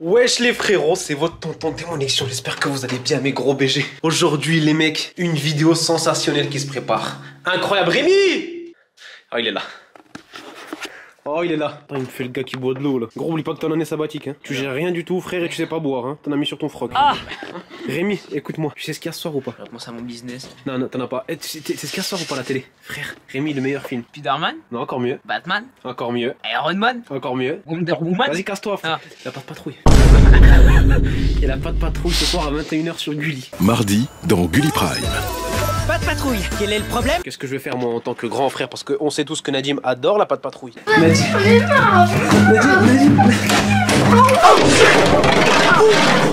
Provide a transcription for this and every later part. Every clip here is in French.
Wesh les frérots, c'est votre tonton Démoniction, j'espère que vous allez bien mes gros BG. Aujourd'hui les mecs, une vidéo sensationnelle qui se prépare. Incroyable, Rémi! Oh il est là. Oh il est là. Attends, il me fait le gars qui boit de l'eau là. Gros oublie pas que ton année sabbatique hein. Tu gères rien du tout frère et tu sais pas boire hein. T'en as mis sur ton froc. Ah Rémi, écoute-moi, tu sais ce qu'il y a ce soir ou pas? Je commence à mon business. Non, non, t'en as pas. C'est ce qu'il y a ce soir ou pas à la télé? Frère, Rémi, le meilleur film. Spider-Man, Non, encore mieux. Batman, Encore mieux. Iron Man, Encore mieux. Wonder Woman. Vas-y, casse-toi, frère. Ah. Il a pas de patrouille. Il a pas de patrouille ce soir à 21h sur Gulli. Mardi dans Gulli Prime. Pas de patrouille, quel est le problème? Qu'est-ce que je vais faire moi en tant que grand frère? Parce qu'on sait tous que Nadim adore la patte patrouille.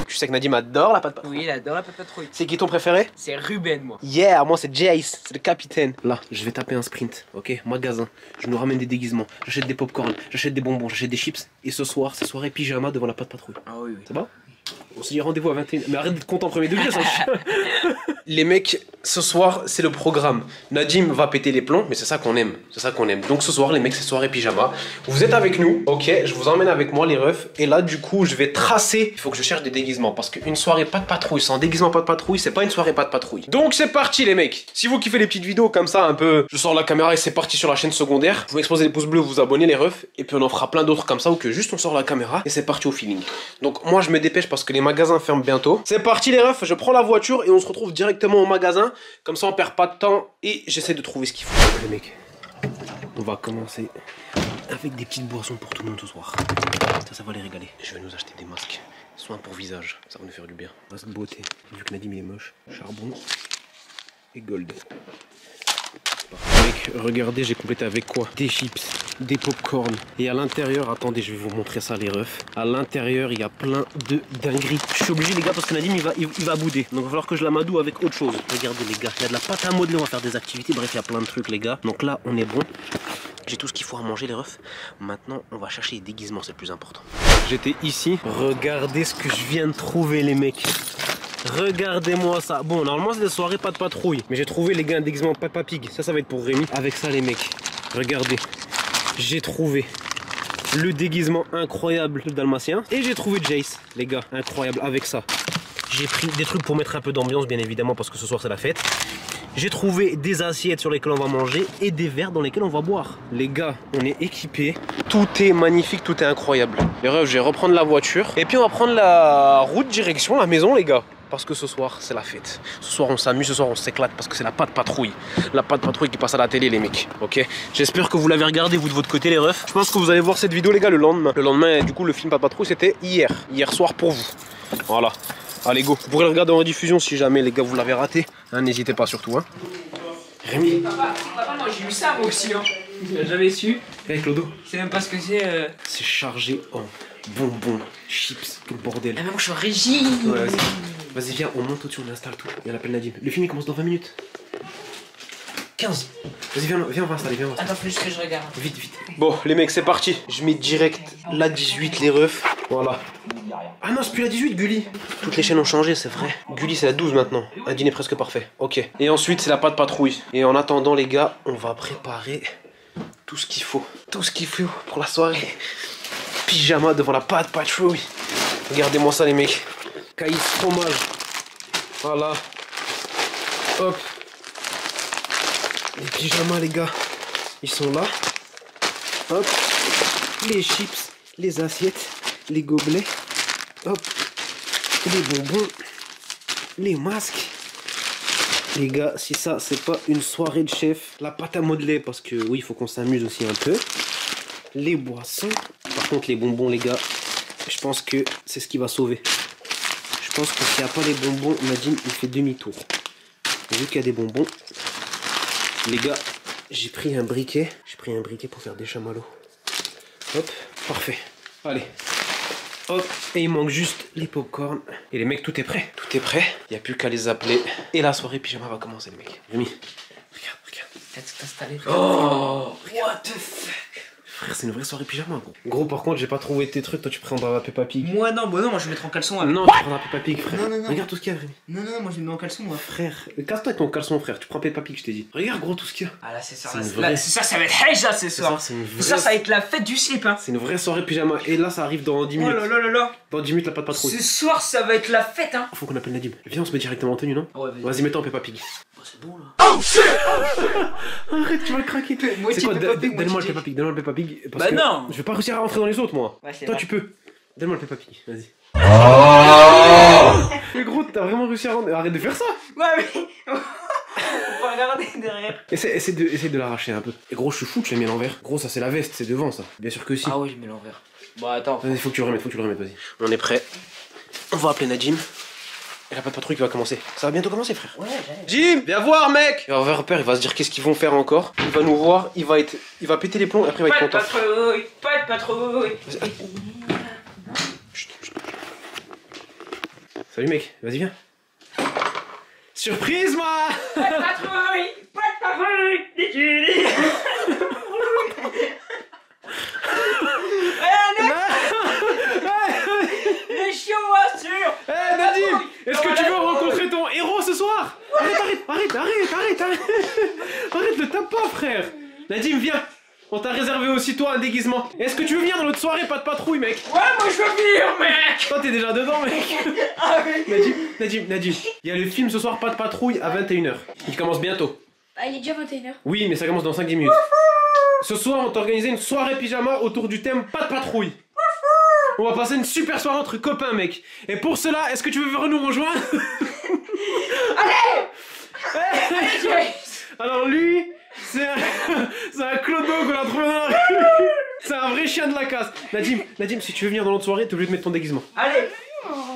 Tu sais que Nadim adore la patte patrouille. Oui, il adore la patrouille. C'est qui ton préféré? C'est Ruben, moi. Yeah, moi c'est Jace, c'est le capitaine. Là, je vais taper un sprint, ok? Magasin, je nous ramène des déguisements, j'achète des popcorn, j'achète des bonbons, j'achète des chips. Et ce soir, c'est soirée pyjama devant la patte patrouille. Ah oui, oui. C'est bon? On se dit rendez-vous à 21h. Mais arrête d'être content premier degré, ça. Les mecs, ce soir, c'est le programme. Nadim va péter les plombs, mais c'est ça qu'on aime. C'est ça qu'on aime. Donc ce soir, les mecs, c'est soirée pyjama. Vous êtes avec nous, ok? Je vous emmène avec moi, les refs. Et là, du coup, je vais tracer. Il faut que je cherche des déguisements. Parce qu'une soirée pas de patrouille sans déguisement pas de patrouille, c'est pas une soirée pas de patrouille. Donc c'est parti, les mecs. Si vous kiffez les petites vidéos comme ça, un peu, je sors la caméra et c'est parti sur la chaîne secondaire. Vous m'exposez les pouces bleus, vous abonnez, les refs. Et puis on en fera plein d'autres comme ça, ou que juste on sort la caméra et c'est parti au feeling. Donc moi, je me dépêche parce que les magasins ferment bientôt. C'est parti, les refs. Je prends la voiture et on se retrouve directement au magasin. Comme ça, on perd pas de temps et j'essaie de trouver ce qu'il faut. Les mecs, on va commencer avec des petites boissons pour tout le monde ce soir. Ça va les régaler. Je vais nous acheter des masques. Soins pour visage, ça va nous faire du bien. Masque beauté, vu que Nadim il est moche. Charbon et gold. Mec, regardez, j'ai complété avec quoi? Des chips, des popcorn. Et à l'intérieur, attendez, je vais vous montrer ça, les refs. À l'intérieur, il y a plein de dingueries. Je suis obligé, les gars, parce que Nadim, il va bouder. Donc, il va falloir que je l'amadou avec autre chose. Regardez, les gars, il y a de la pâte à modeler, on va faire des activités. Bref, il y a plein de trucs, les gars. Donc là, on est bon. J'ai tout ce qu'il faut à manger, les refs. Maintenant, on va chercher les déguisements, c'est le plus important. J'étais ici. Regardez ce que je viens de trouver, les mecs. Regardez-moi ça. Bon, normalement c'est des soirées pas de patrouille. Mais j'ai trouvé les gars un déguisement Peppa Pig. Ça va être pour Rémi. Avec ça les mecs, regardez. J'ai trouvé le déguisement incroyable de Dalmatien. Et j'ai trouvé Jace, les gars, incroyable avec ça. J'ai pris des trucs pour mettre un peu d'ambiance bien évidemment parce que ce soir c'est la fête. J'ai trouvé des assiettes sur lesquelles on va manger et des verres dans lesquels on va boire. Les gars, on est équipés. Tout est magnifique, tout est incroyable. Les refs, je vais reprendre la voiture. Et puis on va prendre la route direction la maison les gars. Parce que ce soir, c'est la fête. Ce soir, on s'amuse, ce soir, on s'éclate parce que c'est la patte patrouille. La patte patrouille qui passe à la télé, les mecs. Ok? J'espère que vous l'avez regardé, vous de votre côté, les refs. Je pense que vous allez voir cette vidéo, les gars, le lendemain. Le lendemain, du coup, le film Patte Patrouille, c'était hier. Hier soir pour vous. Voilà. Allez, go. Vous pourrez le regarder en rediffusion si jamais, les gars, vous l'avez raté. Hein, n'hésitez pas surtout. Hein. Rémi. Papa, moi j'ai eu ça, moi aussi. Hein. J'avais su. Hey, Clodo. Je sais même pas ce que c'est. C'est chargé en bonbons, chips, quel bordel. Ah, mais moi je suis régime. Ouais, vas-y, viens, on monte au-dessus, on installe tout. Et on appelle Nadim. Le film il commence dans 20 minutes. 15. Vas-y, viens, on va installer, viens. Attends, faut juste que je regarde. Vite. Bon, les mecs, c'est parti. Je mets direct la 18, les refs. Voilà. Ah non, c'est plus la 18, Gulli. Toutes les chaînes ont changé, c'est vrai. Gulli, c'est la 12 maintenant. Un dîner presque parfait. Ok. Et ensuite, c'est la patte patrouille. Et en attendant, les gars, on va préparer tout ce qu'il faut. Tout ce qu'il faut pour la soirée. Pyjama devant la patte patrouille. Regardez-moi ça, les mecs. Caïs fromage. Voilà. Hop. Les pyjamas, les gars. Ils sont là. Hop. Les chips. Les assiettes. Les gobelets. Hop. Les bonbons. Les masques. Les gars, si ça, c'est pas une soirée de chef. La pâte à modeler, parce que oui, il faut qu'on s'amuse aussi un peu. Les boissons. Par contre, les bonbons, les gars, je pense que c'est ce qui va sauver. Je pense que s'il n'y a pas les bonbons, Nadim, il fait demi-tour. Vu qu'il y a des bonbons, les gars, j'ai pris un briquet. J'ai pris un briquet pour faire des chamallows. Hop, parfait. Allez. Hop, et il manque juste les popcorn. Et les mecs, tout est prêt. Tout est prêt. Il n'y a plus qu'à les appeler. Et la soirée pyjama va commencer, les mecs. Rémi, regarde. Peut-être t'installer. Oh, what the fuck. Frère, c'est une vraie soirée pyjama, gros. Gros, par contre, j'ai pas trouvé tes trucs. Toi, tu prendras la Peppa Pig. Moi non, moi je vais mettre en caleçon. Non, tu prendras Peppa Pig, frère. Non. Regarde tout ce qu'il y a, Rémi. Non, moi je vais mettre en caleçon moi. Frère, casse-toi avec ton caleçon, frère. Tu prends Peppa Pig, je t'ai dit. Regarde, gros, tout ce qu'il y a. Ah là c'est ça, C'est une vraie- ça va être déjà ce soir. C'est une vraie... Ça va être la fête du slip hein. C'est une vraie soirée pyjama. Et là, ça arrive dans 10 Oh minutes. là. Dans 10 minutes, la patte patrouille. Ce soir ça va être la fête hein. Faut qu'on appelle Nadim. Viens, on se met directement en tenue, non? Ouais, Vas-y, mets-toi en Peppa Pig. Oh, c'est bon là. Arrête, tu vas le craquer. Moitié C'est quoi? Peppa Pig, Donne-moi le moitié Peppa Pig. Donne-moi le Peppa Pig. Parce Bah que non. Je vais pas réussir à rentrer dans les autres, moi. Ouais, c'est Toi, vrai. tu peux. Donne-moi le Peppa Pig. Vas-y. Mais gros, t'as vraiment réussi à rentrer. Arrête de faire ça. Ouais mais... Faut pas regarder derrière. Essaie de l'arracher un peu. Et gros, je suis fou, tu l'as mis à l'envers. Gros, ça c'est la veste, c'est devant ça. Bien sûr que si. Ah ouais, je mets l'envers. Bon attends. Vas-y, faut que tu le remettes, vas-y. On est prêt. On va appeler Nadim. Et la patte patrouille qui va commencer. Ça va bientôt commencer, frère. Ouais, j'arrive. Jim, viens voir, mec. Il va avoir peur, il va se dire qu'est-ce qu'ils vont faire encore. Il va nous voir, il va péter les plombs et après il va être Pas de content. patrouille, pas de patrouille. Chut. Salut, mec, vas-y, viens. Surprise, moi. Pas de patrouille, dis-tu. Les chiots, sûr. Eh, Nadim, est-ce que tu veux rencontrer ton héros ce soir? Arrête, le tape pas, frère. Nadim, viens. On t'a réservé aussi toi un déguisement. Est-ce que tu veux venir dans notre soirée, pas de patrouille, mec? Ouais, moi je veux venir, mec. Toi, t'es déjà dedans, mec. Ah oui. Nadim, il y a le film ce soir, pas de patrouille, à 21h. Il commence bientôt. Ah, il est déjà 21h. Oui, mais ça commence dans 5-10 minutes. Ce soir, on t'a organisé une soirée pyjama autour du thème pas de patrouille. On va passer une super soirée entre copains, mec. Et pour cela, est-ce que tu veux nous rejoindre? Allez. Alors lui, c'est un clodo qu'on a trouvé dans la rue. C'est un vrai chien de la casse. Nadim, si tu veux venir dans notre soirée, t'es obligé de mettre ton déguisement. Allez.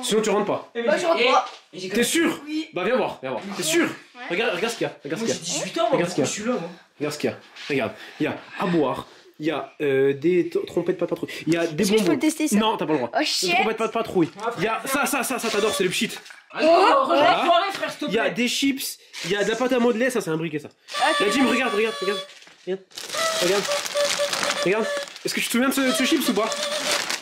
Sinon tu rentres pas. Bah, je rentre pas. T'es sûr? Oui. Bah viens voir. T'es sûr? Regarde ce qu'il y a. Moi j'ai 18 ans, moi Regarde ce qu'il y a. je suis là, moi. Regarde ce qu'il y a. Regarde. Il y a à boire. Il y a des trompettes pas de patrouille. Il y a des Est-ce que je bonbons. peux tester ça? Non, t'as pas le droit. Oh Des shit. trompettes pas de patrouille. Il y a ça, t'adores, c'est le pchit. Allez, rejoins Voilà. la soirée, frère, s'il te Il y a plaît. des chips. Il y a de la pâte à modeler, ça c'est un briquet ça. Ok. Nadim, regarde. Regarde. Est-ce que tu te souviens de ce chips ou pas?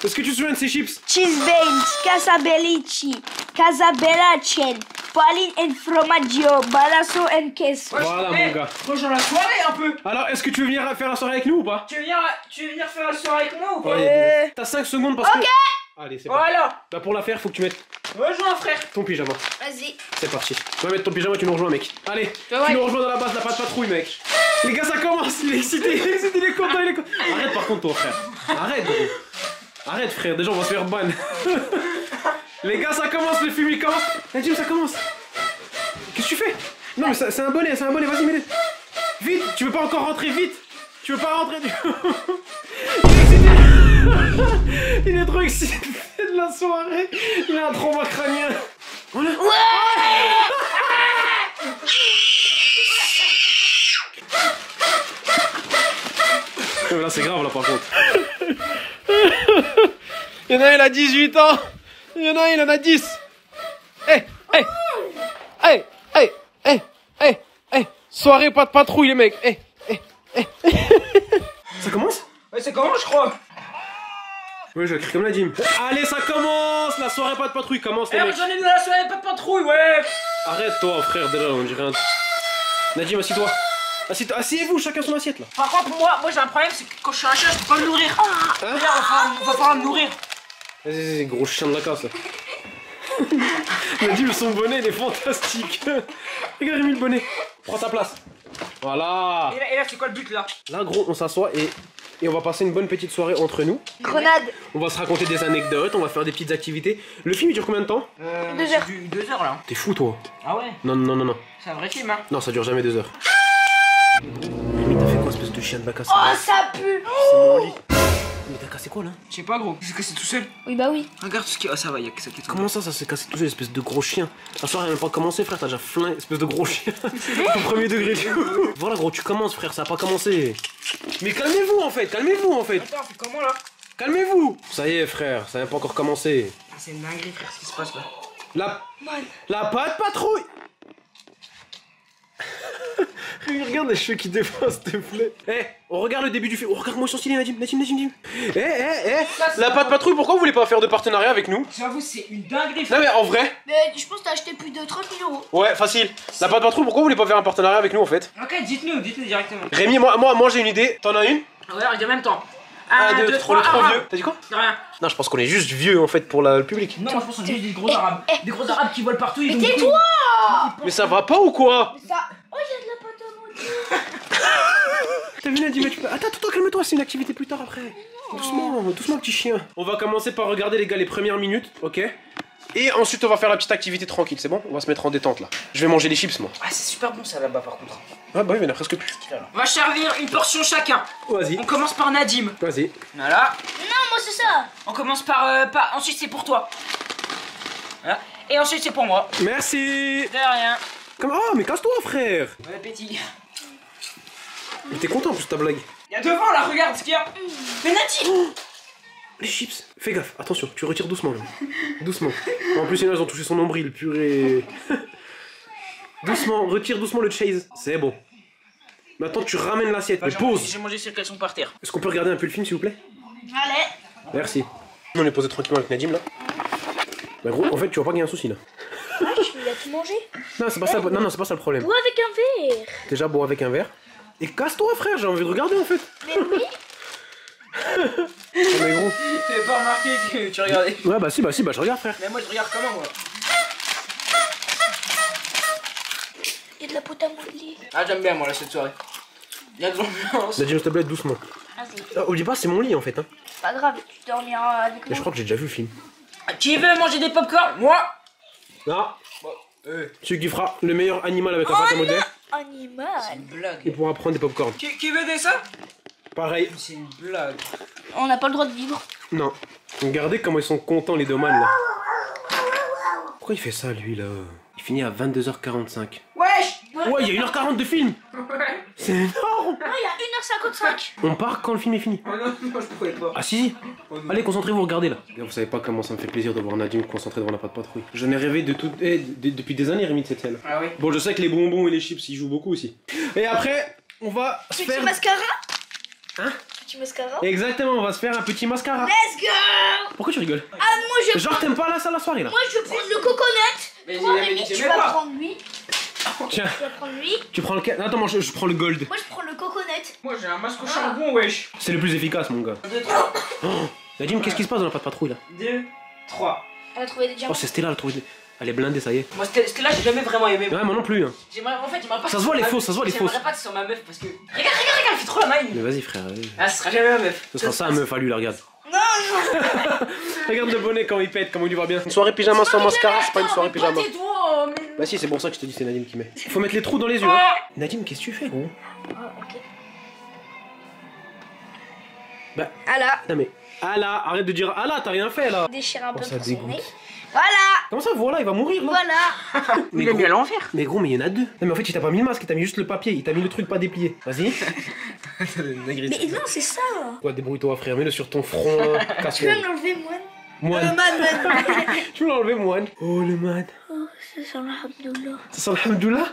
Est-ce que tu te souviens de ces chips? Cheese beans, casabellici, casabellacen, paline and formaggio, balasso and queso. Voilà, Eh, mon gars. rejoins la soirée un peu. Alors, est-ce que tu veux venir faire la soirée avec nous ou pas? Tu veux venir faire la soirée avec moi ou pas? T'as 5 secondes parce que... Allez, c'est parti. Voilà. Bah pour la faire, faut que tu mettes Rejoins, frère. ton pyjama. Vas-y. C'est parti. Tu vas mettre ton pyjama, tu nous rejoins, mec. Allez, Ouais. tu nous rejoins dans la base de la patte patrouille, mec. Les gars, ça commence. Il est excité, il est content, Arrête par contre, toi, frère. Arrête, gros. Arrête, frère. Déjà, on va se faire ban. Les gars, ça commence, le film, il commence. Nadim, ça commence. Qu'est-ce que tu fais? Non, mais c'est un bonnet, vas-y, mets-le. Vite, tu veux pas encore rentrer, vite. Tu veux pas rentrer. Il est excité. Il est trop excité de la soirée. Il a un trauma crânien. Voilà. Ouais, là c'est grave là par contre. Il y en a un, il a 18 ans. Il y en a un, il en a 10. Soirée pas de patrouille les mecs. Ça commence? Ouais, c'est comment, je crois? Oui, je crie comme la gym. Allez, ça commence. La soirée pas de patrouille commence Eh, les mecs. j'en ai de la soirée, pas de patrouille, ouais. Arrête-toi frère, déjà on dirait un... Nadim, assis-toi. Asseyez-vous, chacun son assiette là. Par contre, moi j'ai un problème, c'est que quand je suis un chat, je peux pas me nourrir. Hein? Regarde, va falloir me nourrir. Vas-y, gros chien de la casse là. Nadim, son bonnet il est fantastique. Regarde, il a mis le bonnet. Prends ta place. Voilà. Et là c'est quoi le but là? Là gros, on s'assoit et on va passer une bonne petite soirée entre nous. Grenade. On va se raconter des anecdotes, on va faire des petites activités. Le film il dure combien de temps? 2 heures. 2 heures là. T'es fou toi? Ah ouais? Non. C'est un vrai film, hein. Non, ça dure jamais 2 heures. Mais t'as fait quoi, espèce de chien de la casse? Oh, ça pue. C'est mon lit. Mais t'as cassé quoi là? Je sais pas, gros. C'est cassé tout seul. Oui, bah oui. Regarde tout ce qui. Ah, ça va, y'a que ça qui est tombé. Comment ça s'est cassé tout seul, espèce de gros chien? La soirée elle a même pas commencé, frère, t'as déjà flingué, espèce de gros chien. Au premier degré du coup. Voilà, gros, tu commences, frère, ça a pas commencé. Mais calmez-vous en fait. Attends, c'est comment là? Calmez-vous. Ça y est, frère, ça n'a pas encore commencé. Ah, c'est une dinguerie, frère, ce qui se passe là. La patte patrouille. Regarde les cheveux qui défoncent, s'il te plaît. Eh, on regarde le début du film. Oh, regarde-moi, ils sont stylés, Nadim. La Patte Patrouille, pourquoi vous voulez pas faire de partenariat avec nous? J'avoue, c'est une dinguerie. Non, mais en vrai. Mais je pense que t'as acheté plus de 30 000 euros. Ouais, facile. La Patte Patrouille, pourquoi vous voulez pas faire un partenariat avec nous en fait? Ok, dites-nous directement. Rémi, moi j'ai une idée. T'en as une? Ouais, en même temps. 1, 2, 3, le trop vieux. T'as dit quoi? Rien. Non, je pense qu'on est juste vieux en fait pour le public. Non, moi je pense qu'on est juste des gros arabes. Des gros arabes qui volent partout. Mais tais-toi! Mais ça va pas ou quoi? Ça... Oh, il y a de la pâte à modeler. T'as vu Nadim, tu peux... Attends, calme-toi, c'est une activité plus tard après. Doucement, petit chien. On va commencer par regarder les gars les premières minutes, ok? Et ensuite on va faire la petite activité tranquille, c'est bon? On va se mettre en détente là. Je vais manger les chips moi. Ah, c'est super bon ça là-bas par contre. Ah bah oui, il y en a presque plus. On va servir une portion chacun. Vas-y. On commence par Nadim. Vas-y. Voilà. Non, moi c'est ça. On commence par... Ensuite c'est pour toi. Voilà. Et ensuite c'est pour moi. Merci. De rien. Comme... Oh mais casse-toi frère. Bon appétit. Mais t'es content en plus de ta blague. Il y a devant là, regarde ce qu'il y a. Mais Nadim. Les chips. Fais gaffe, attention, tu retires doucement là. Doucement. En plus il y en a, ils ont touché son nombril, purée. Doucement, retire doucement le chase. C'est bon. Maintenant tu ramènes l'assiette, mais pose. J'ai mangé celles qu'elles sont par terre. Est-ce qu'on peut regarder un peu le film s'il vous plaît? Allez. Merci. On est posé tranquillement avec Nadim là. Bah gros, en fait tu vois pas qu'il y a un souci là. Ah, il a tout mangé. Non, c'est pas ça, non, c'est pas ça le problème. Bois avec un verre. Déjà bois avec un verre. Et casse-toi frère, j'ai envie de regarder en fait. Mais oui. Mais gros. Tu avais pas remarqué que tu regardais. Ouais bah si, je regarde frère. Mais moi je regarde comment moi. Il y a de la pâte à modeler. Ah j'aime bien moi là cette soirée. Il y a de l'ambiance. Nadim, s'il te plaît, doucement. Vas-y. Ah, oublie pas, c'est mon lit en fait. Hein. Pas grave, tu dormiras avec Mais moi. je crois que j'ai déjà vu le film. Qui veut manger des popcorn? Moi. Non. Celui qui fera le meilleur animal avec la pâte à modeler, Animal. C'est une blague. il pourra prendre des popcorn. Qui veut des ça? Pareil. C'est une blague. On n'a pas le droit de vivre. Non. Regardez comment ils sont contents les deux man là. Pourquoi il fait ça lui là? Il finit à 22h45. Wesh. Ouais, il y a 1h40 de film. C'est énorme. Non, il y a 1h55. On part quand le film est fini. Oh non, moi je pouvais pas. Ah si. Oh non. Allez, concentrez-vous, regardez là. Vous savez pas comment ça me fait plaisir de voir Nadim concentré devant la Patte Patrouille. J'en ai rêvé de tout, depuis des années, Rémi, de cette scène. Ah oui. Bon, je sais que les bonbons et les chips, ils jouent beaucoup aussi. Et après, on va se Petit faire... mascara. Hein? Petit mascara. Exactement, on va se faire un petit mascara. Let's go. Pourquoi tu rigoles? Ah, moi je Genre, t'aimes pas là, ça, la soirée là? Moi je vais prendre le coconut. Mais Toi, il avait Rémi, dit tu même vas pas. prendre lui. Tiens, Tu vas prendre lui. tu prends lequel? Attends, moi je prends le gold. Moi je prends le coconut. Moi j'ai un masque au charbon, wesh. C'est le plus efficace, mon gars. 2, 3. Nadim, qu'est-ce qui se passe dans la Patte Patrouille là? 2, 3. Elle a trouvé des Oh, diamants. c'est Stella, elle a trouvé... Elle est blindée, ça y est. Moi c'était là, j'ai jamais vraiment aimé. Ouais, moi non plus. Hein. En fait, j'aimerais pas. Ça se voit les fausses, ça se voit les fausses. J'aimerais pas que ce soit ma meuf parce que. Regarde, elle fait trop la maille. Mais vas-y, frère. Vas-y. Ah, ce sera jamais ma meuf. Ce sera ça, un meuf à lui, là, regarde. Non, non. Regarde le bonnet quand il pète, comment il lui va bien. Une soirée pyjama sans mascara, c'est pas une soirée pyjama. Pas tes doigts, mais. Bah si, c'est pour ça que je te dis c'est Nadim qui met. Faut mettre les trous dans les yeux. Hein. Nadim, qu'est-ce que tu fais, gros? Ah, ok. Bah, Ah là. non mais... Ah là, arrête de dire... Ah là, t'as rien fait, là. Déchire un peu ça pour son dégoûte. nez. Voilà. Comment ça, voilà, il va mourir, là. Voilà. Mais Il a gros, mis à l'envers. mais gros, mais il y en a deux. Non mais en fait, il t'a pas mis le masque, il t'a mis juste le papier, il t'a mis le truc pas déplié. Vas-y. Mais non, c'est ça. Quoi, débrouille-toi, frère, mets-le sur ton front, là. Tu peux Casse-le. me l'enlever, moine. Moine. Man. Tu veux l'enlever, moine? Oh, le man. Oh, c'est ça, alhamdoulilah. Ça sent alhamdoulilah?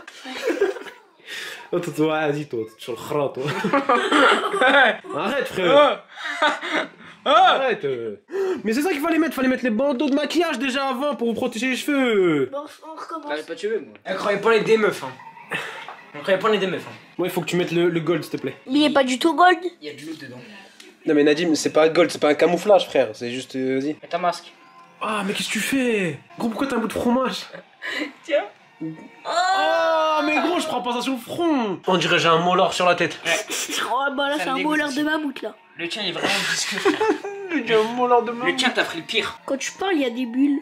Oh, toi, vas-y, toi, tu es sur le khra, toi. Arrête, frère. Arrête. Mais c'est ça qu'il fallait mettre les bandeaux de maquillage déjà avant pour vous protéger les cheveux. Bon, on recommence. J'avais pas de cheveux, moi. Elle croyait pas les des meufs, hein. Elle croyait pas les des meufs, hein. Ouais, il faut que tu mettes le gold, s'il te plaît. Mais il est pas du tout gold. Il y a de l'eau dedans. Non mais Nadim, c'est pas gold, c'est pas un camouflage, frère, c'est juste... vas-y. Et ta masque. Ah, mais qu'est-ce que tu fais? Gros, pourquoi t'as un bout de fromage? Tiens. Oh, mais gros, je prends pas ça sur le front. On dirait j'ai un molar sur la tête. Oh, bah là, Ça c'est me un dégoûte voleur aussi. de mammouth, là. Le tien il est vraiment visqueux, frère. J'ai un molar de Le tien t'as pris le pire. Quand tu parles, il y a des bulles.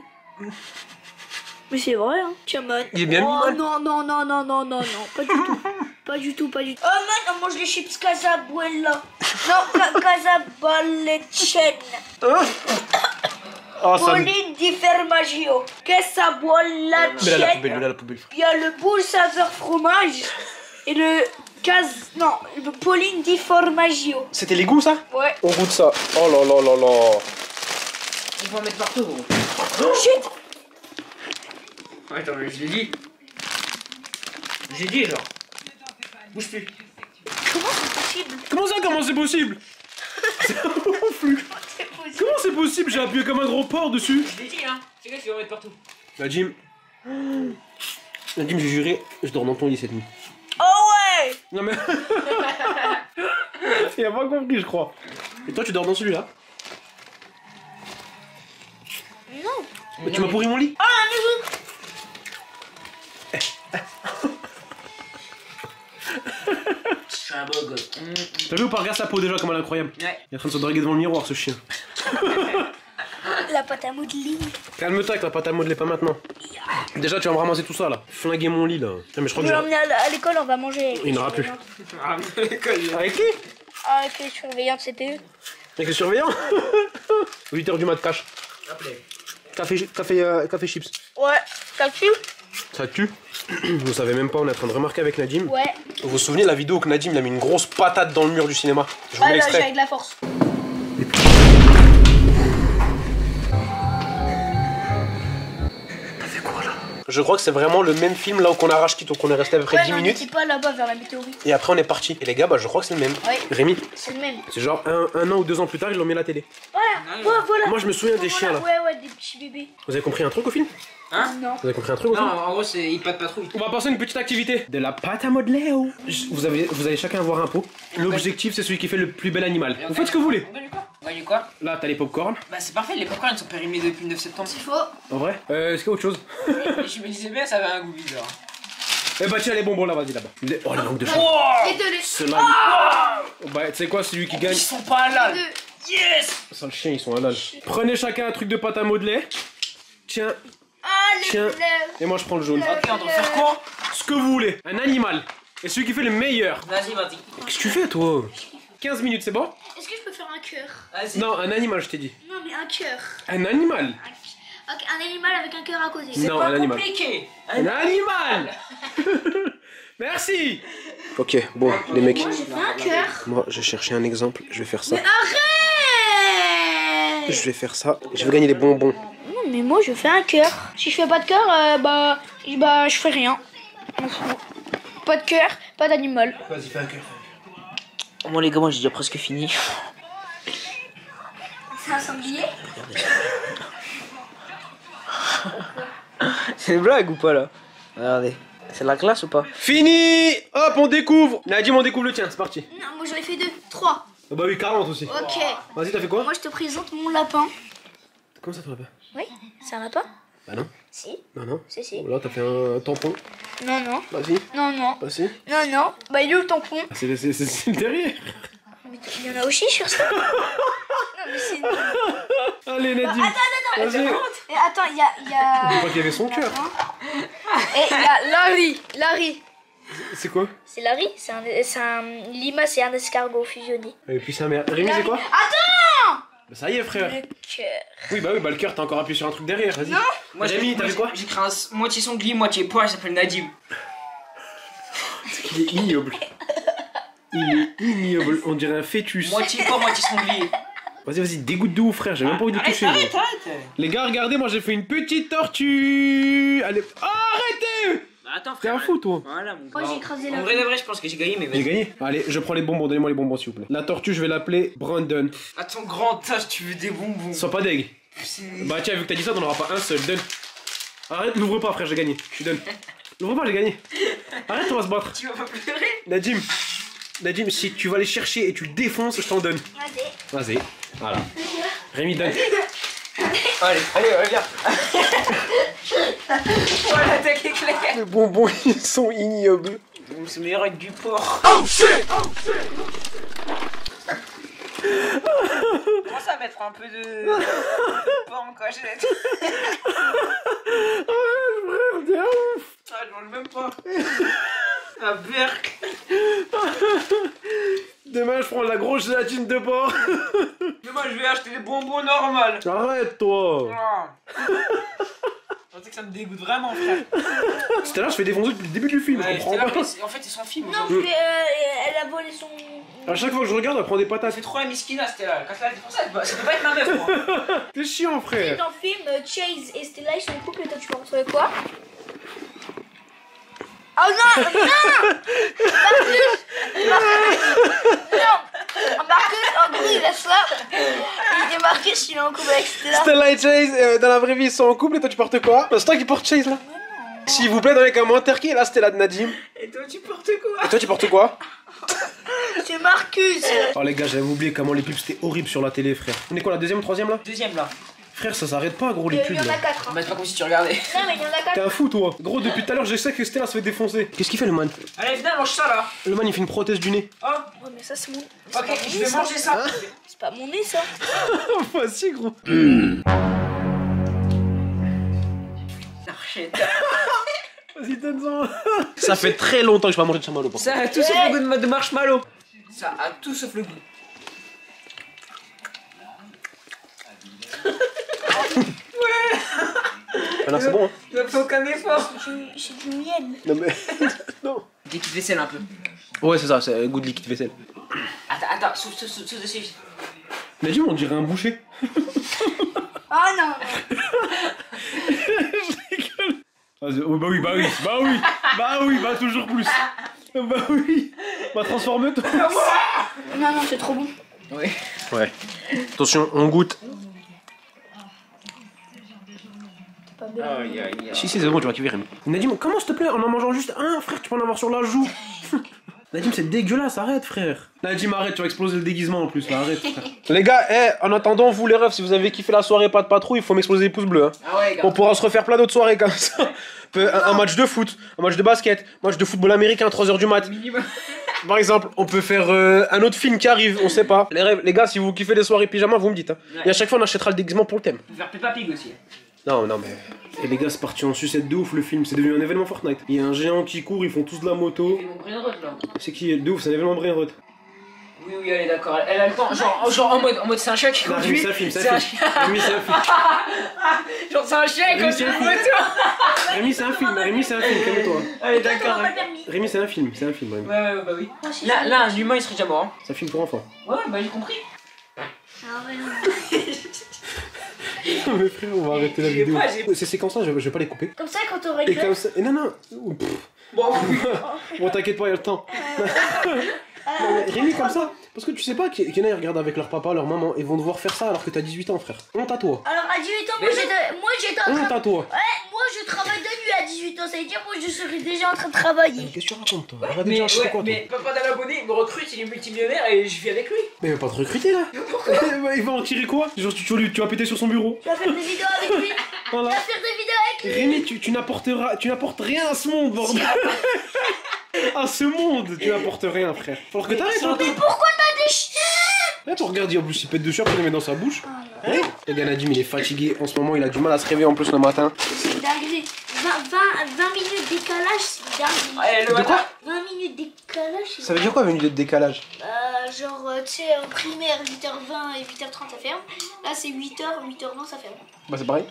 Mais c'est vrai, hein. Tiens, man. Il est bien mis, Oh, man. non, non, non, non, non, non, non. Pas du tout. Pas du tout, pas du tout. Oh, man, on mange les chips Casabuela. Non, Casabalecchen. Oh, ça me... Pauline Di Formaggio. Casabuela Mais là, Chen. la poubelle, frère. Il y a le boule saveur fromage. Et le Non, le Pauline Di Formaggio. C'était les goûts, ça? Ouais. On goûte ça. Oh là là là là. Il faut en mettre partout, gros. Chut. Attends, mais je l'ai dit. J'ai dit, genre. Bouge plus. Comment c'est possible? Comment ça, comment c'est possible? C'est un ouf, Luc. Comment c'est possible? J'ai appuyé comme un gros porc dessus. Je l'ai dit, hein. C'est quoi, tu vas en mettre partout. Nadim, j'ai juré, je dors dans ton lit cette nuit. Oh ouais! Non mais... Il a pas compris, je crois. Et toi, tu dors dans celui-là? Non. Mais tu m'as pourri mon lit? Ah, mais Je suis un beau gosse. T'as vu ou pas? Regarde sa peau déjà, comme elle est incroyable. Ouais. Il est en train de se draguer devant le miroir, ce chien. la pâte à modeler. Calme-toi avec la pâte à modeler, pas maintenant. Déjà, tu vas me ramasser tout ça là. Flinguer mon lit là. Non, mais je crois Je que vais j'ai... l'emmener à l'école, on va manger. Il n'y en aura plus. Avec qui? Avec les surveillants de CPE. Avec les surveillants. 8 h du mat, cash. Café chips. Ouais, t'as vu? Ça tue. Vous savez même pas, on est en train de remarquer avec Nadim. Ouais. Vous vous souvenez de la vidéo que Nadim il a mis une grosse patate dans le mur du cinéma? Je vous mets Ah là, j'ai l'extrait. avec de la force. Je crois que c'est vraiment le même film là où on arrache quitte, où on est resté à peu près 10 non, minutes. on était pas là-bas vers la météorite. Et après on est parti. Et les gars, bah je crois que c'est le même. Ouais. Rémi, C'est le même. c'est genre un an ou 2 ans plus tard, ils l'ont mis à la télé. Voilà, voilà. Moi je me souviens des chiens là. Ouais, des petits bébés. Vous avez compris un truc au film? Hein? Non. Vous avez compris un truc au Non, film? en gros, c'est il pas de patrouille. On va passer à une petite activité. De la pâte à modeler. Oh. Vous allez chacun avoir un pot. L'objectif c'est celui qui fait le plus bel animal. Vous faites ce que vous voulez. On gagne quoi? On gagne quoi? Là t'as les popcorn. Bah, c'est parfait, les popcorns ils sont périmés depuis le 9 septembre. C'est faux. En vrai. Est-ce qu'il y a autre chose? Je me disais bien, ça avait un goût bizarre. Eh bah tiens les bonbons là, vas-y là-bas. Oh la langue de chat. Les deux, les Ceux-là, bah tu sais quoi, celui qui gagne. Ils sont pas halal. deux. Yes! Ça le chien, ils sont halal. Prenez chacun un truc de pâte à modeler. Tiens, Ah, les tiens. couleurs. Et moi je prends le jaune. Ok, on doit faire quoi? Ce que vous voulez. Un animal. Et celui qui fait le meilleur. Vas-y, vas-y. Qu'est-ce que tu fais toi? 15 minutes, c'est bon? Est-ce que je peux faire un cœur? Vas-y. Non, un animal, je t'ai dit. Non, mais un cœur. Un animal? Un animal avec un cœur à côté. Non, Pas un animal. compliqué. Un animal. Merci. Ok, bon, les mecs. Moi, j'ai fait un cœur. Moi, j'ai cherché un exemple. Je vais faire ça. Mais arrête! Je vais faire ça. Je vais gagner les bonbons. Non, mais moi, je fais un cœur. Si je fais pas de cœur, bah, je fais rien. Pas de cœur, pas d'animal. Vas-y, fais un cœur. Bon, les gars, moi j'ai déjà presque fini. C'est un sanglier? C'est une blague ou pas là? Regardez. C'est de la classe ou pas? Fini. Hop, on découvre. Nadim, on découvre le tien, c'est parti. Non, moi, j'en ai fait 2. 3. Oh bah oui, 40 aussi. Ok. Vas-y, t'as fait quoi? Moi, je te présente mon lapin. Comment ça, ton lapin? Oui, c'est un lapin? Bah non. Si. Non, non. Si. Là, t'as fait un tampon. Non, non. Vas-y. Non. Vas-y. Non. Bah, il est où le tampon? Ah, c'est le derrière. Mais il y en a aussi sur ça. Non, mais c'est... Allez, Nadim. Attends. Vas-y. Et attends, il y a... Je crois qu'il y avait son cœur. Et il y a Larry. C'est quoi? C'est Larry, c'est un limace et un escargot fusionnés. Et puis sa mère. Rémi, c'est quoi? Attends! Bah ça y est, frère. Le cœur. Oui, bah le cœur, t'as encore appuyé sur un truc derrière. Vas-y. Non. Moi, Rémi, t'as fait quoi? J'ai créé un moitié sanglier, moitié poids, il s'appelle Nadim. Il est ignoble. Il est ignoble. On dirait un fœtus. Moitié poids, moitié sanglier. Vas-y, dégoûte de ouf, frère. J'ai même pas envie de toucher. Arrête. Les gars, regardez, moi j'ai fait une petite tortue. Allez. Oh, arrêtez! Bah, attends, T'es frère. un fou, toi. Voilà, mon Moi, gars. j'ai écrasé En la... vrai de vrai, je pense que j'ai gagné, mais J'ai vas-y. gagné. Allez, je prends les bonbons. Donnez-moi les bonbons, s'il vous plaît. La tortue, je vais l'appeler Brandon. À ton grand âge, tu veux des bonbons. Sois pas deg. Bah tiens, vu que t'as dit ça, t'en auras pas un seul. Donne. Arrête, l'ouvre pas, frère, j'ai gagné. Je donne. L'ouvre pas, j'ai gagné. Arrête, on va se battre. Tu vas pas pleurer. Nadim, si tu vas aller chercher et tu le défonces, je t'en donne. Vas-y. Voilà. Rémi, donne. Allez, viens. Voilà, t'as l'éclair. Les bonbons, ils sont ignobles. C'est meilleur avec du porc. Oh shit! Commence à mettre un peu de porc en cachette. Frère, t'es un ouf! Ah, je mange même pas. La berk. Demain, je prends la grosse gélatine de porc. Demain, je vais acheter des bonbons normales. Arrête, toi! Ah. On sait que ça me dégoûte vraiment, frère. C'était là, je fais défoncer depuis le début du film, je Ouais, comprends c'était là, pas. mais en fait, c'est son film. Non, elle a volé son... À chaque fois que je regarde, elle prend des Ça patates. fait trop la miskina, c'était là. Quand c'est pour ça, ça peut pas être ma meuf, moi. T'es chiant, Et frère. dans le film, Chase et Stella, ils sont en couple, et toi, tu penses quoi? Oh non, non Marcus, en gros, il a ça. Et Marcus, il est en couple avec Stella. Stella et Chase, dans la vraie vie, ils sont en couple et toi tu portes quoi? C'est toi qui portes Chase là. S'il vous plaît, dans les commentaires, qui est là Stella de Nadim? Et toi, tu portes quoi? Et toi tu portes quoi? C'est Marcus. Oh les gars, j'avais oublié comment les pubs c'était horrible sur la télé, frère. On est quoi, la deuxième, troisième là? Deuxième là. Frère, ça s'arrête pas, gros, les Il pubs y en là. a 4. Bah, c'est pas comme si tu regardais. Non, mais il y en a 4. T'es un fou, toi. Gros, depuis tout à l'heure, je sais que Stella se fait défoncer. Qu'est-ce qu'il fait, le man? Allez, viens, mange ça là. Le man, il fait une prothèse du nez. Oh, Ouais, mais ça, c'est mon. ok, je vais manger ça. C'est pas mon nez, ça. Vas-y, gros. Archette. Vas-y, donne-en. Ça fait très longtemps que je vais pas manger de chamallow. Ça a tout sauf le goût de marshmallow. Ça a tout sauf le goût. Alors, c'est bon, hein. Tu vas faire aucun effort. C'est du miel. Non, mais. non. Liquide vaisselle un peu. Ouais, c'est ça, c'est un goût de liquide vaisselle. Attends, sous dessus. Nadim, on dirait un boucher. Ah non. Oh, bah oui, bah toujours plus. Bah oui, bah transforme-toi. Non, non, c'est trop bon. Oui. Ouais. Attention, on goûte. Pas bien. Aïe, aïe, aïe. Si, c'est bon, tu vas kiffer, Rémi. Nadim, comment s'il te plaît, en mangeant juste un, frère, tu peux en avoir sur la joue. Nadim, c'est dégueulasse, arrête, frère. Nadim, arrête, tu vas exploser le déguisement en plus, là, arrête, frère. Les gars, en attendant, vous les refs, si vous avez kiffé la soirée pas de patrouille, il faut m'exploser les pouces bleus. Hein. Ah ouais, gars. On pourra se refaire plein d'autres soirées comme ça. Un match de foot, un match de basket, un match de football américain, 3h du mat. Minimum. Par exemple, on peut faire un autre film qui arrive, on sait pas. Les rêves, les gars, si vous kiffez les soirées pyjama, vous me dites. Hein. Ouais. Et à chaque fois, on achètera le déguisement pour le thème. On peut faire Peppa Pig aussi. Non, mais. Et les gars, c'est parti en sucette de ouf le film, c'est devenu un événement Fortnite. Il y a un géant qui court, ils font tous de la moto. C'est mon brainrot là. C'est qui de ouf, c'est un événement Brainrot. Oui, elle est d'accord. Elle a le temps. Genre en mode c'est un chien qui Non, conduit. Rémi, c'est un film, C'est un chien. Rémi, c'est un film. Genre c'est un chien qui Rémi, conduit c'est un une film. moto. Rémi, c'est un film, calme-toi. Elle est d'accord. Pas permis. Rémi, c'est un film, Rémi. Ouais, bah oui. Là, un humain il serait déjà mort. Hein. C'est un film pour enfants. Ouais, bah j'ai compris. Ah ouais, non. Non, mais frère, on va arrêter la J'ai vidéo. pas, j'ai- Ces séquences-là, je vais pas les couper. Comme ça, quand on Et regrette. comme ça. Et non. Ouh, pff. Bon, Bon, t'inquiète pas, il y a le temps. Non, mais Rémi, comme ça, parce que tu sais pas qu'il y en a, ils regardent avec leur papa, leur maman, et vont devoir faire ça alors que t'as 18 ans, frère. Honte à toi. Alors, à 18 ans, Mais j'étais en Honte train. à toi. Ouais, moi je travaille de nuit à 18 ans, ça veut dire moi je serais déjà en train de travailler. Qu'est-ce que tu racontes, toi? Arrête de mais, dire n'importe ouais, quoi, toi. mais papa d'un abonné il me recrute, il est multimillionnaire et je vis avec lui. Mais il va pas te recruter là. Il va en tirer quoi? Genre, tu vas péter sur son bureau. Tu vas faire des vidéos avec lui. Voilà. Tu vas faire des vidéos avec lui. Rémi, tu n'apportes rien à ce monde, bordel. À ce monde, tu n'apportes rien, frère. Faut que t'arrêtes, hein. Mais pourquoi t'as des chiens? Là, tu regardes, en plus, il pète de sueur, tu les mets dans sa bouche. Ouais. Le gars Nadim, il est fatigué en ce moment, il a du mal à se réveiller en plus le matin. C'est une dinguerie. 20 minutes décalage, c'est une dinguerie. Ouais, le De quoi? matin. 20 minutes décalage, c'est Ça veut dire quoi, minute de décalage? genre, tu sais, en primaire, 8h20 et 8h30 ça ferme. Là, c'est 8h, 8h20 ça ferme. Bah, c'est pareil.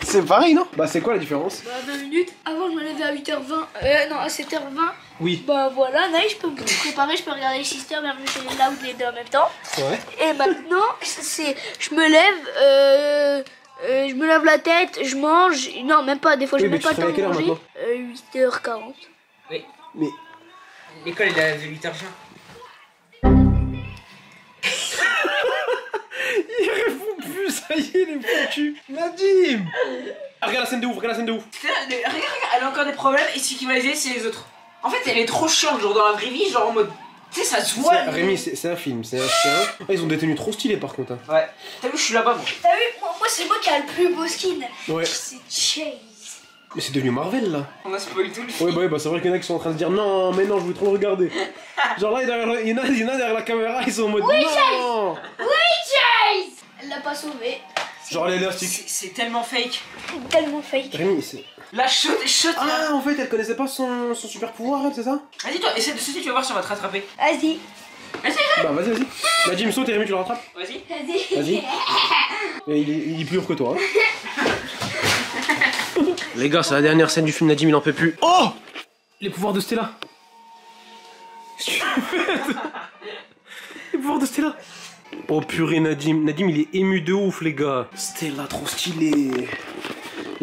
C'est pareil, non? Bah, c'est quoi la différence? Bah, 20 minutes. Avant, je me levais à 8h20. Non, à 7h20. Oui. Bah voilà, là, je peux me préparer, je peux regarder les sisters, bienvenue chez les Loud, les deux en même temps. Ouais. Et maintenant, je me lave la tête, je mange. Non, même pas, des fois, Oui, je mais n'ai tu pas te le temps de réveilles à quelle heure manger. 8h40. Oui. Mais. L'école il a 8h20. Il répond plus, ça y est, il est foutu. Nadim! Ah, regarde la scène de ouf, Regarde, elle a encore des problèmes et ce qui va aider c'est les autres. En fait elle est trop chiante, genre dans la vraie vie, genre en mode. Tu sais, ça se voit. Rémi, c'est un film, c'est un chien. Ah, ils ont des tenues trop stylées par contre. Hein. Ouais. T'as vu, je suis là-bas, moi. T'as vu, moi c'est moi qui a le plus beau skin. Ouais. C'est Chase. Mais c'est devenu Marvel là. On a spoilé tout le film. Ouais, bah c'est vrai qu'il y en a qui sont en train de se dire non, mais non, je veux trop le regarder. Genre là, il y en a derrière la caméra, ils sont en mode non. Chase. Elle l'a pas sauvé. Genre l'élastique. C'est tellement fake. Tellement fake. Rémi, c'est. La shot. Ah, en fait, elle connaissait pas son super pouvoir, elle, c'est ça? Vas-y, toi, essaie de sauter, tu vas voir si on va te rattraper. Vas-y. Bah, vas-y. Nadim saute et Rémi, tu le rattrapes. Vas-y. Vas-y. Et il est plus lourd que toi. Hein. Les gars, c'est la dernière scène du film, Nadim, il en peut plus. Oh! Les pouvoirs de Stella. Qu'est-ce que tu fais? Les pouvoirs de Stella. Oh purée, Nadim, il est ému de ouf, les gars. Stella, trop stylé.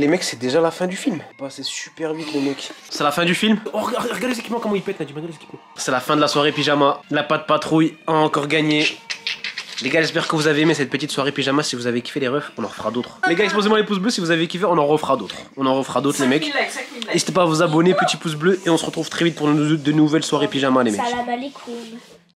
Les mecs, c'est déjà la fin du film. C'est super vite, les mecs. C'est la fin du film. Oh, regarde les équipements, comment ils pètent, Nadim. Regarde les équipements. C'est la fin de la soirée pyjama. La Pat Patrouille a encore gagné. Les gars, j'espère que vous avez aimé cette petite soirée pyjama. Si vous avez kiffé les refs, on en refera d'autres. Les gars, exposez-moi les pouces bleus si vous avez kiffé, on en refera d'autres. On en refera d'autres, les mecs. N'hésitez pas à vous abonner, petit pouce bleu, et on se retrouve très vite pour de nouvelles soirées pyjama, les mecs. Salam alaikum.